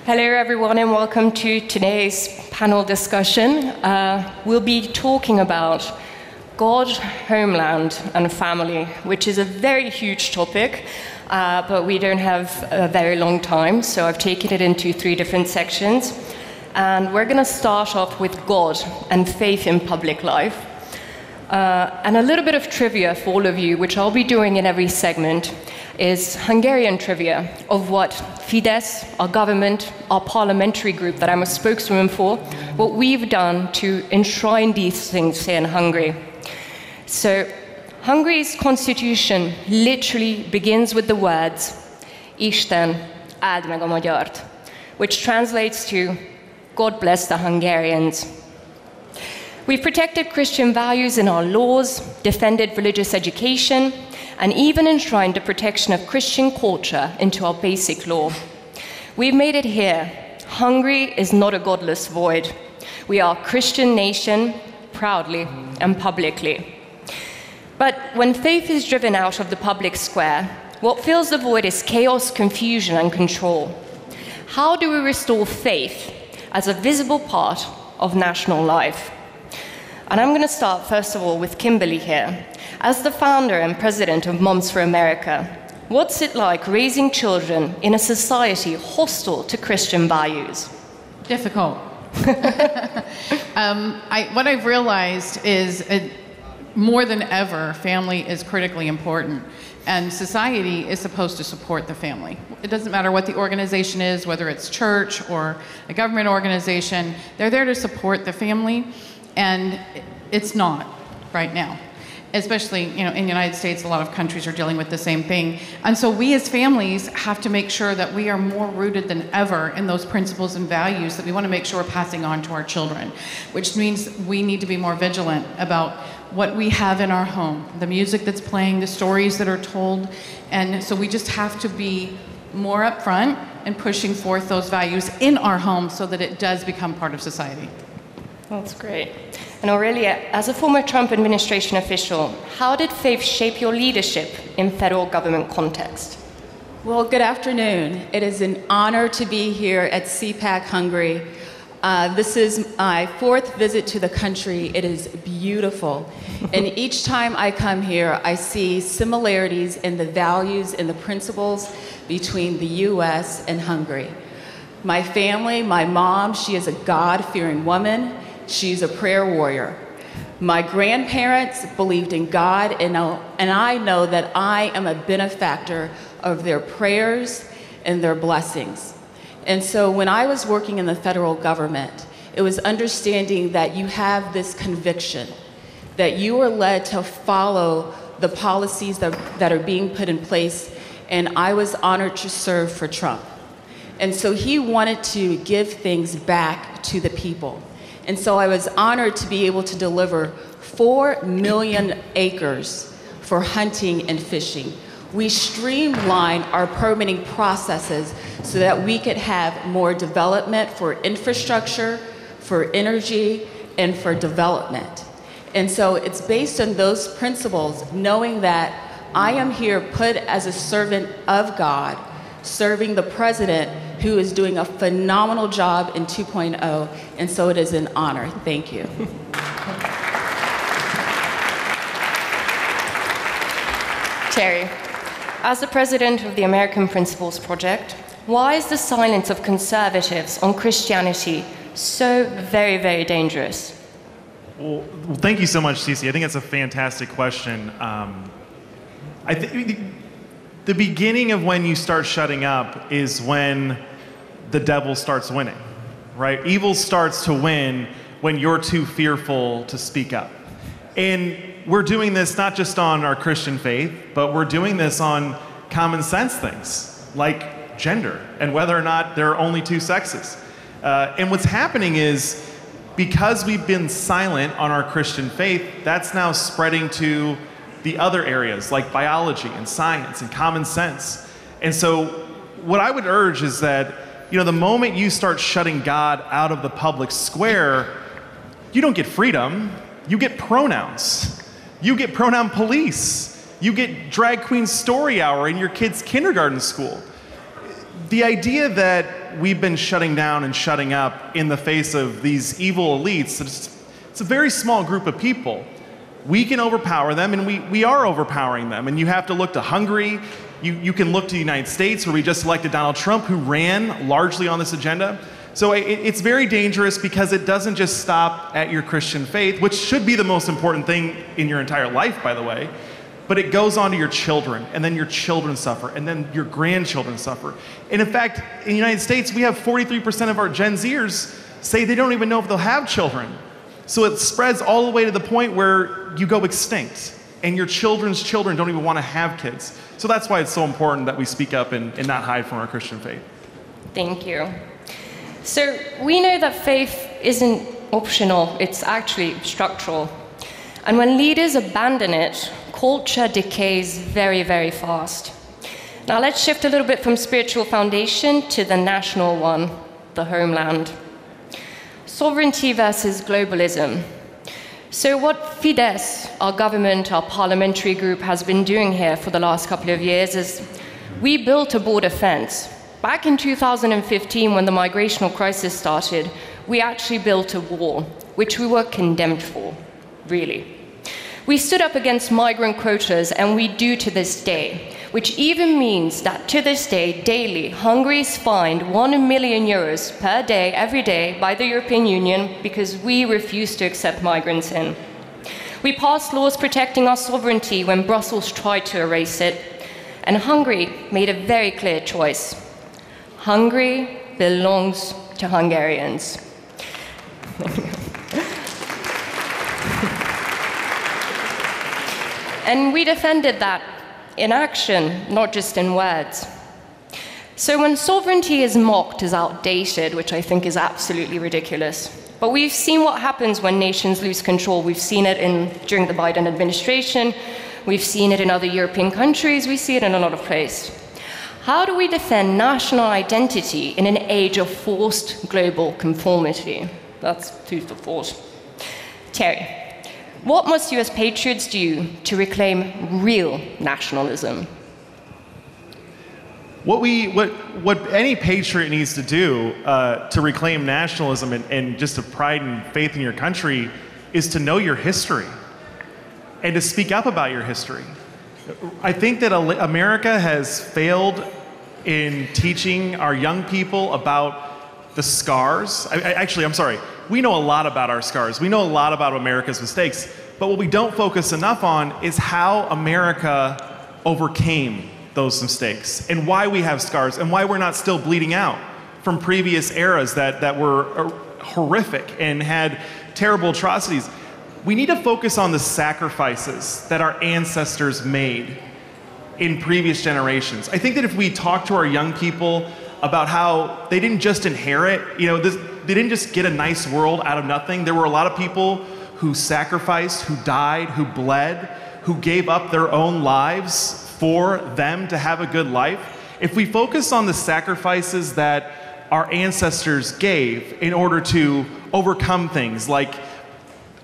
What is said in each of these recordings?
Hello everyone and welcome to today's panel discussion. We'll be talking about God, homeland and family, which is a very huge topic, but we don't have a very long time, so I've taken it into 3 different sections. And we're going to start off with God and faith in public life. And a little bit of trivia for all of you, which I'll be doing in every segment, is Hungarian trivia of what Fidesz, our government, our parliamentary group that I'm a spokeswoman for, what we've done to enshrine these things here in Hungary. So Hungary's constitution literally begins with the words, Isten, áld meg a magyart, which translates to, God bless the Hungarians. We've protected Christian values in our laws, defended religious education, and even enshrined the protection of Christian culture into our basic law. We've made it here. Hungary is not a godless void. We are a Christian nation, proudly and publicly. But when faith is driven out of the public square, what fills the void is chaos, confusion, and control. How do we restore faith as a visible part of national life? And I'm going to start, first of all, with Kimberly here. As the founder and president of Moms for America, what's it like raising children in a society hostile to Christian values? Difficult. What I've realized is more than ever, family is critically important. And society is supposed to support the family. It doesn't matter what the organization is, whether it's church or a government organization, they're there to support the family. And it's not right now. Especially, in the United States, a lot of countries are dealing with the same thing. And so we as families have to make sure that we are more rooted than ever in those principles and values that we want to make sure we're passing on to our children, which means we need to be more vigilant about what we have in our home, the music that's playing, the stories that are told. And so we just have to be more upfront and pushing forth those values in our home so that it does become part of society. That's great. And Aurelia, as a former Trump administration official, how did faith shape your leadership in federal government context? Well, good afternoon. It is an honor to be here at CPACHungary. This is my 4th visit to the country. It is beautiful. And each time I come here, I see similarities in the values and the principles between the U.S. and Hungary. My family, my mom, she is a God-fearing woman. She's a prayer warrior. My grandparents believed in God, and I know that I am a benefactor of their prayers and their blessings. And so when I was working in the federal government, it was understanding that you have this conviction, that you are led to follow the policies that are being put in place, and I was honored to serve for Trump. And so he wanted to give things back to the people. And so I was honored to be able to deliver 4 million acres for hunting and fishing. We streamlined our permitting processes so that we could have more development for infrastructure, for energy, and for development. And so it's based on those principles, knowing that I am here put as a servant of God, serving the president who is doing a phenomenal job in 2.0, and so it is an honor. Thank you. Terry, as the president of the American Principles Project, why is the silence of conservatives on Christianity so very, very dangerous? Well, thank you so much, Cece. I think it's a fantastic question. I think the beginning of when you start shutting up is when the devil starts winning, right? Evil starts to win when you're too fearful to speak up. And we're doing this not just on our Christian faith, but we're doing this on common sense things like gender and whether or not there are only 2 sexes. And what's happening is because we've been silent on our Christian faith, that's now spreading to the other areas like biology and science and common sense. And so what I would urge is that, the moment you start shutting God out of the public square, you don't get freedom, you get pronouns. You get pronoun police. You get drag queen story hour in your kid's kindergarten school. the idea that we've been shutting down and shutting up in the face of these evil elites, it's a very small group of people. We can overpower them, and we are overpowering them. And you have to look to Hungary. You can look to the United States, where we just elected Donald Trump, who ran largely on this agenda. So it's very dangerous because it doesn't just stop at your Christian faith, which should be the most important thing in your entire life, by the way. But it goes on to your children, and then your children suffer, and then your grandchildren suffer. And in fact, in the United States, we have 43% of our Gen Zers say they don't even know if they'll have children. So it spreads all the way to the point where you go extinct, and your children's children don't even want to have kids. So that's why it's so important that we speak up and not hide from our Christian faith. Thank you. So we know that faith isn't optional, it's actually structural. And when leaders abandon it, culture decays very, very fast. Now let's shift a little bit from spiritual foundation to the national one, the homeland. Sovereignty versus globalism. So what Fidesz, our government, our parliamentary group, has been doing here for the last couple of years is we built a border fence. Back in 2015, when the migrational crisis started, we actually built a wall, which we were condemned for, really. We stood up against migrant quotas, and we do to this day, which even means that to this day, daily, Hungary is fined €1 million per day, every day, by the European Union because we refuse to accept migrants in. We passed laws protecting our sovereignty when Brussels tried to erase it, and Hungary made a very clear choice. Hungary belongs to Hungarians. And we defended that in action, not just in words. So when sovereignty is mocked as outdated, which I think is absolutely ridiculous, but we've seen what happens when nations lose control. We've seen it during the Biden administration, we've seen it in other European countries, we see it in a lot of places. How do we defend national identity in an age of forced global conformity? That's food for thought. Terry, what must you as patriots do to reclaim real nationalism? What any patriot needs to do to reclaim nationalism and just a pride and faith in your country is to know your history and to speak up about your history. I think that America has failed in teaching our young people about the scars. I'm sorry. We know a lot about our scars. We know a lot about America's mistakes. But what we don't focus enough on is how America overcame those mistakes and why we have scars and why we're not still bleeding out from previous eras that were horrific and had terrible atrocities. We need to focus on the sacrifices that our ancestors made in previous generations. I think that if we talk to our young people about how they didn't just inherit, they didn't just get a nice world out of nothing. There were a lot of people who sacrificed, who died, who bled, who gave up their own lives for them to have a good life. If we focus on the sacrifices that our ancestors gave in order to overcome things like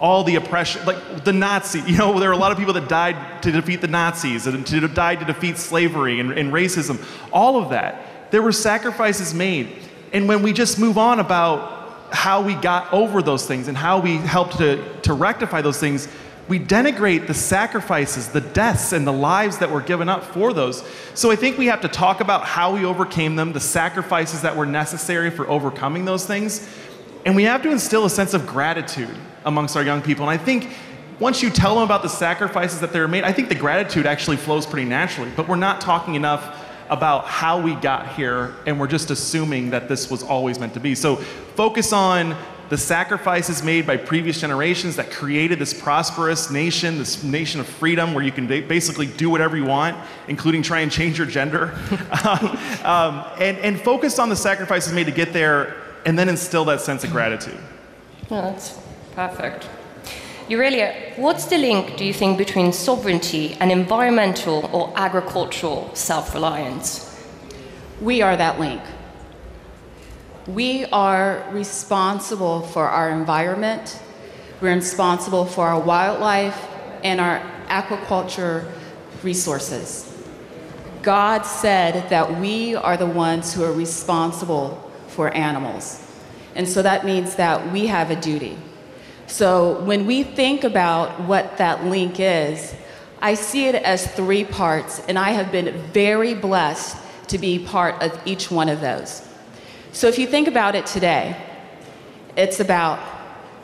all the oppression, like the Nazi, there were a lot of people that died to defeat the Nazis and died to defeat slavery and racism, all of that. There were sacrifices made. And when we just move on about how we got over those things and how we helped to rectify those things, we denigrate the sacrifices, the deaths, and the lives that were given up for those. So I think we have to talk about how we overcame them, the sacrifices that were necessary for overcoming those things, and we have to instill a sense of gratitude amongst our young people. And I think once you tell them about the sacrifices that they were made, I think the gratitude actually flows pretty naturally, but we're not talking enough about how we got here, and we're just assuming that this was always meant to be. So focus on the sacrifices made by previous generations that created this prosperous nation, this nation of freedom where you can basically do whatever you want, including try and change your gender. And focus on the sacrifices made to get there, and then instill that sense of gratitude. No, that's perfect. Aurelia, what's the link, do you think, between sovereignty and environmental or agricultural self-reliance? We are that link. We are responsible for our environment, we're responsible for our wildlife and our aquaculture resources. God said that we are the ones who are responsible for animals. And so that means that we have a duty. So when we think about what that link is, I see it as 3 parts, and I have been very blessed to be part of each one of those. So if you think about it today, it's about,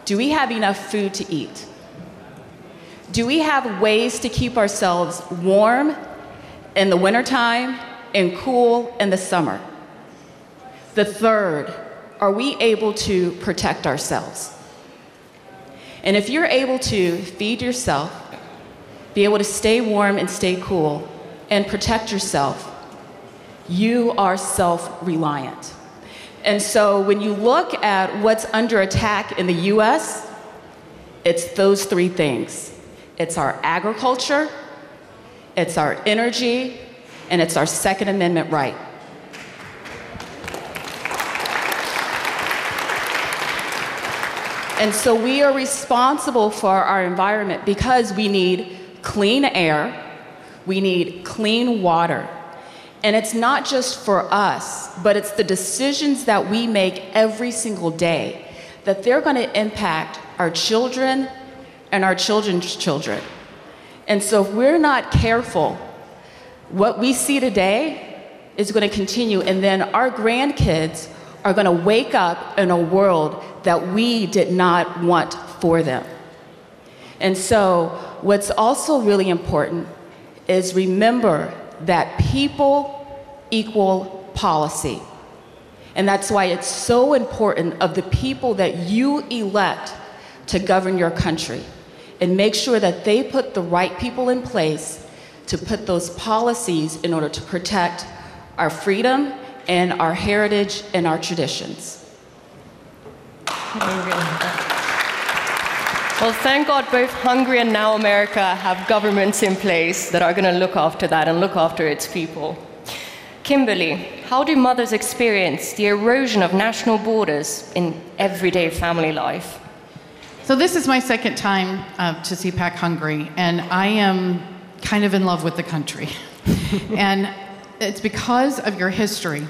do we have enough food to eat? Do we have ways to keep ourselves warm in the wintertime and cool in the summer? The third, are we able to protect ourselves? And if you're able to feed yourself, be able to stay warm and stay cool, and protect yourself, you are self-reliant. And so when you look at what's under attack in the US, it's those 3 things. It's our agriculture, it's our energy, and it's our Second Amendment right. And so we are responsible for our environment because we need clean air, we need clean water. And it's not just for us, but it's the decisions that we make every single day that they're going to impact our children and our children's children. And so if we're not careful, what we see today is going to continue, and then our grandkids are going to wake up in a world that we did not want for them. And so what's also really important is remember that people equal policy. And that's why it's so important of the people that you elect to govern your country, and make sure that they put the right people in place to put those policies in order to protect our freedom and our heritage and our traditions. Well, thank God both Hungary and now America have governments in place that are going to look after that and look after its people. Kimberly, how do mothers experience the erosion of national borders in everyday family life? So this is my 2nd time to CPACHungary, and I am kind of in love with the country. And it's because of your history.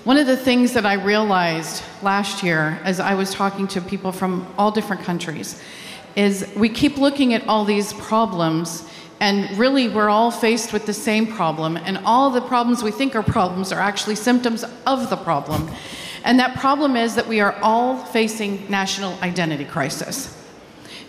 One of the things that I realized last year as I was talking to people from all different countries is we keep looking at all these problems, and really we're all faced with the same problem, and all the problems we think are problems are actually symptoms of the problem. And that problem is that we are all facing national identity crisis.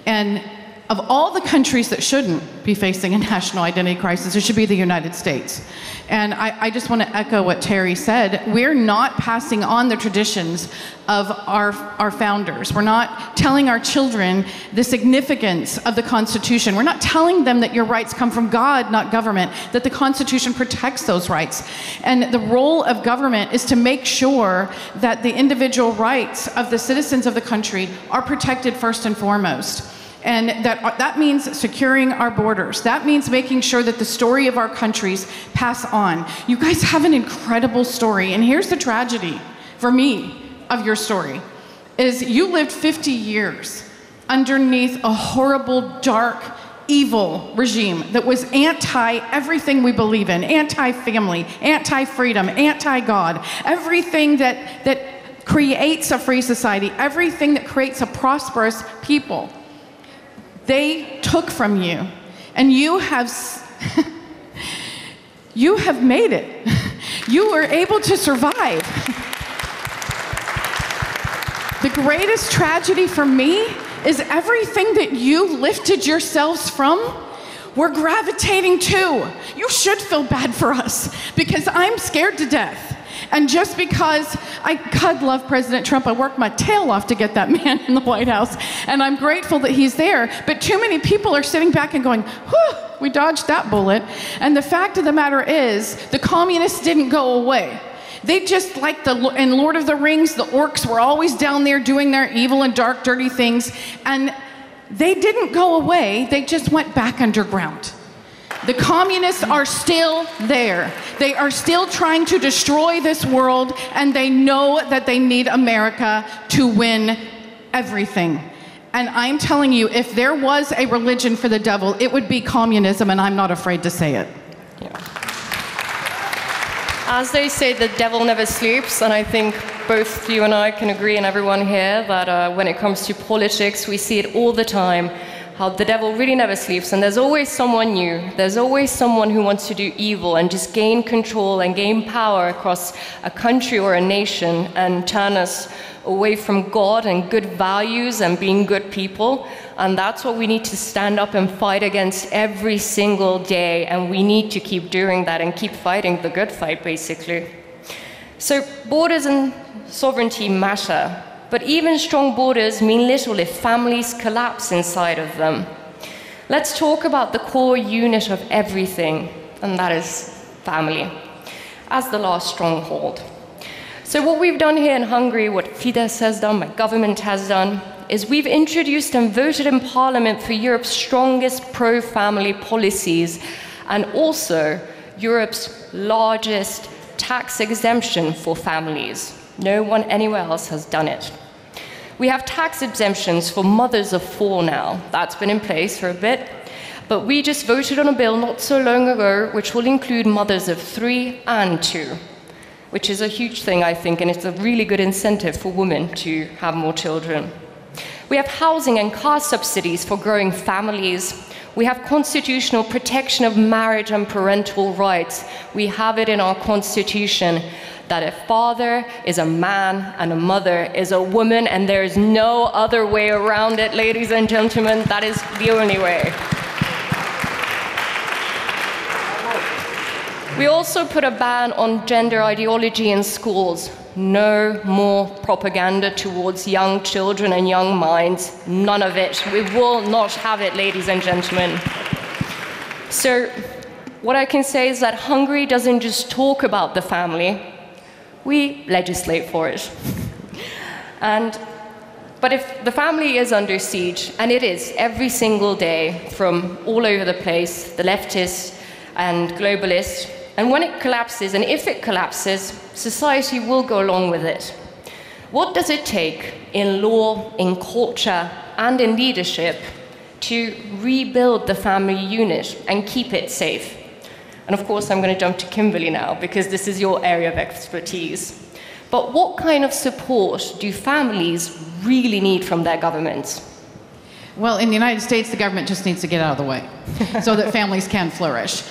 And of all the countries that shouldn't be facing a national identity crisis, it should be the United States. And I just want to echo what Terry said. We're not passing on the traditions of our founders. We're not telling our children the significance of the Constitution. We're not telling them that your rights come from God, not government, that the Constitution protects those rights. And the role of government is to make sure that the individual rights of the citizens of the country are protected first and foremost. And that means securing our borders. That means making sure that the story of our countries pass on. You guys have an incredible story. And here's the tragedy, for me, of your story, is you lived 50 years underneath a horrible, dark, evil regime that was anti-everything we believe in, anti-family, anti-freedom, anti-God, everything that creates a free society, everything that creates a prosperous people. They took from you, and you have made it. You were able to survive. The greatest tragedy for me is everything that you lifted yourselves from, we're gravitating to. You should feel bad for us, because I'm scared to death. And just because God love President Trump, I worked my tail off to get that man in the White House, and I'm grateful that he's there, but too many people are sitting back and going, whew, we dodged that bullet. And the fact of the matter is, the communists didn't go away. They just, like in Lord of the Rings, the orcs were always down there doing their evil and dark, dirty things, and they didn't go away, they just went back underground. The communists are still there. They are still trying to destroy this world, and they know that they need America to win everything. And I'm telling you, if there was a religion for the devil, it would be communism, and I'm not afraid to say it. Yeah. As they say, the devil never sleeps, and I think both you and I can agree, and everyone here, that when it comes to politics, we see it all the time, how the devil really never sleeps, and there's always someone new. There's always someone who wants to do evil and just gain control and gain power across a country or a nation and turn us away from God and good values and being good people. And that's what we need to stand up and fight against every single day. And we need to keep doing that and keep fighting the good fight, basically. So borders and sovereignty matter. But even strong borders mean little if families collapse inside of them. Let's talk about the core unit of everything, and that is family, as the last stronghold. So what we've done here in Hungary, what Fidesz has done, my government has done, is we've introduced and voted in Parliament for Europe's strongest pro-family policies and also Europe's largest tax exemption for families. No one anywhere else has done it. We have tax exemptions for mothers of 4 now. That's been in place for a bit. But we just voted on a bill not so long ago which will include mothers of 3 and 2, which is a huge thing, I think, and it's a really good incentive for women to have more children. We have housing and car subsidies for growing families. We have constitutional protection of marriage and parental rights. We have it in our constitution that a father is a man and a mother is a woman, and there is no other way around it, ladies and gentlemen. That is the only way. We also put a ban on gender ideology in schools. No more propaganda towards young children and young minds. None of it. We will not have it, ladies and gentlemen. So what I can say is that Hungary doesn't just talk about the family, we legislate for it. But if the family is under siege, and it is every single day from all over the place, the leftists and globalists, and when it collapses, and if it collapses, society will go along with it. What does it take in law, in culture, and in leadership to rebuild the family unit and keep it safe? And of course, I'm going to jump to Kimberly now, because this is your area of expertise. But what kind of support do families really need from their governments? Well, in the United States, the government just needs to get out of the way so that families can flourish.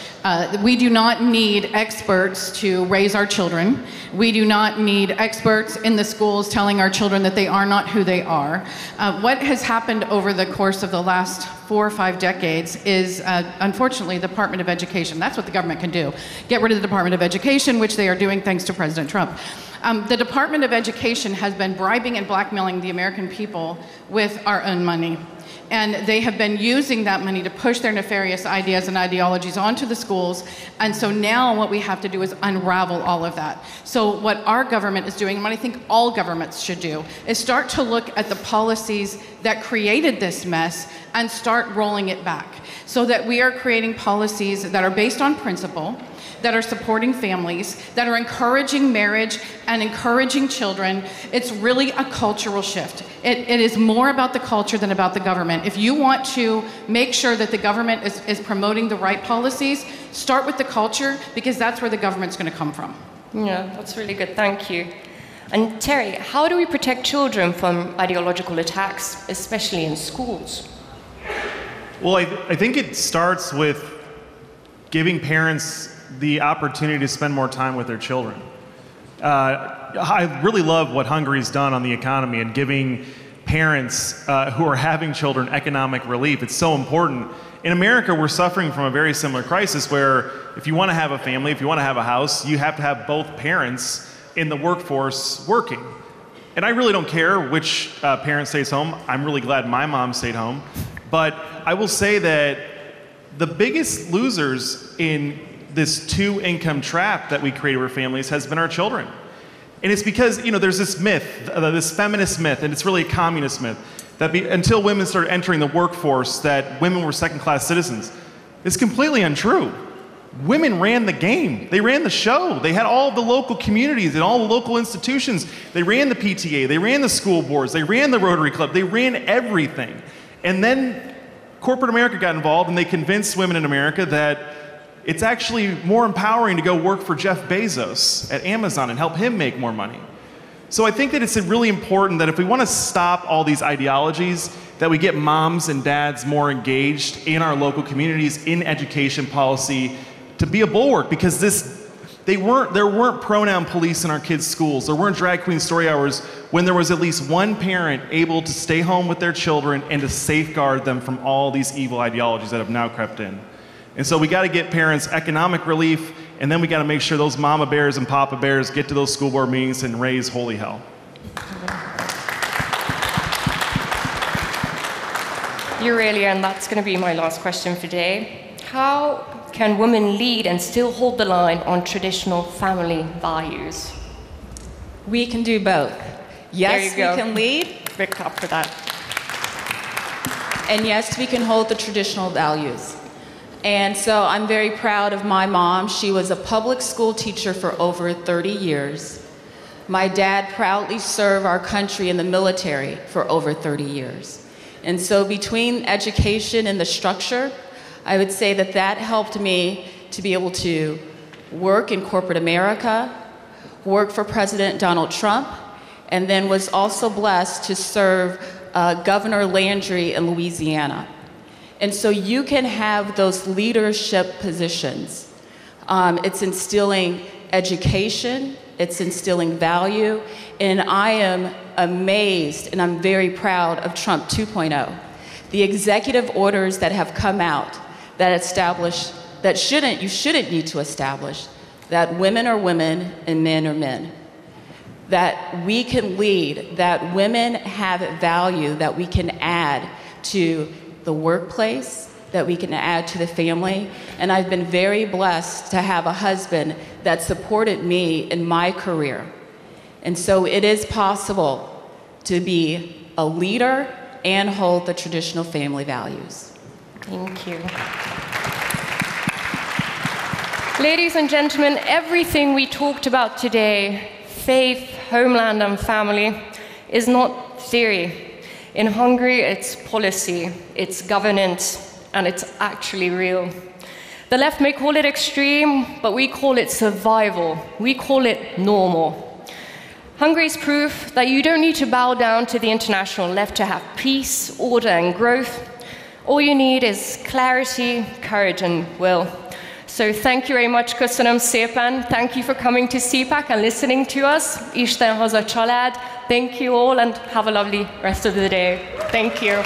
We do not need experts to raise our children. We do not need experts in the schools telling our children that they are not who they are. What has happened over the course of the last 4 or 5 decades is, unfortunately, the Department of Education. That's what the government can do. Get rid of the Department of Education, which they are doing thanks to President Trump. The Department of Education has been bribing and blackmailing the American people with our own money. And they have been using that money to push their nefarious ideas and ideologies onto the schools. And so now what we have to do is unravel all of that. So what our government is doing, and what I think all governments should do, is start to look at the policies that created this mess and start rolling it back. So that we are creating policies that are based on principle, that are supporting families, that are encouraging marriage and encouraging children. It's really a cultural shift. It is more about the culture than about the government. If you want to make sure that the government is promoting the right policies, start with the culture, because that's where the government's going to come from. Yeah, that's really good. Thank you. And Terry, how do we protect children from ideological attacks, especially in schools? Well, I think it starts with giving parents the opportunity to spend more time with their children. I really love what Hungary's done on the economy and giving parents who are having children economic relief. It's so important. In America, we're suffering from a very similar crisis where if you want to have a family, if you want to have a house, you have to have both parents in the workforce working. And I really don't care which parent stays home. I'm really glad my mom stayed home. But I will say that the biggest losers in this 2-income trap that we created for families has been our children. And it's because, there's this myth, this feminist myth, and it's really a communist myth, that until women started entering the workforce, that women were second-class citizens. It's completely untrue. Women ran the game. They ran the show. They had all the local communities and all the local institutions. They ran the PTA. They ran the school boards. They ran the Rotary Club. They ran everything. And then corporate America got involved, and they convinced women in America that It's actually more empowering to go work for Jeff Bezos at Amazon and help him make more money. So I think that it's really important that if we want to stop all these ideologies, that we get moms and dads more engaged in our local communities, in education policy, to be a bulwark, because there weren't pronoun police in our kids' schools. There weren't drag queen story hours when there was at least one parent able to stay home with their children and to safeguard them from all these evil ideologies that have now crept in. And so we got to get parents economic relief, and then we got to make sure those mama bears and papa bears get to those school board meetings and raise holy hell. Aurelia, and that's going to be my last question for today. How can women lead and still hold the line on traditional family values? We can do both. Yes, we can lead. Big clap for that. And yes, we can hold the traditional values. And so I'm very proud of my mom. She was a public school teacher for over 30 years. My dad proudly served our country in the military for over 30 years. And so between education and the structure, I would say that that helped me to be able to work in corporate America, work for President Donald Trump, and then was also blessed to serve Governor Landry in Louisiana. And so you can have those leadership positions. It's instilling education, it's instilling value, and I am amazed and I'm very proud of Trump 2.0. The executive orders that have come out that establish, that you shouldn't need to establish, that women are women and men are men. That we can lead, that women have value that we can add to the workplace, that we can add to the family. And I've been very blessed to have a husband that supported me in my career. And so it is possible to be a leader and hold the traditional family values. Thank you. Ladies and gentlemen, everything we talked about today, faith, homeland, and family, is not theory. In Hungary, it's policy, it's governance, and it's actually real. The left may call it extreme, but we call it survival. We call it normal. Hungary's proof that you don't need to bow down to the international left to have peace, order, and growth. All you need is clarity, courage, and will. So thank you very much, köszönöm szépen. Thank you for coming to CPAC and listening to us. Isten, Haza, Család. Thank you all and have a lovely rest of the day. Thank you.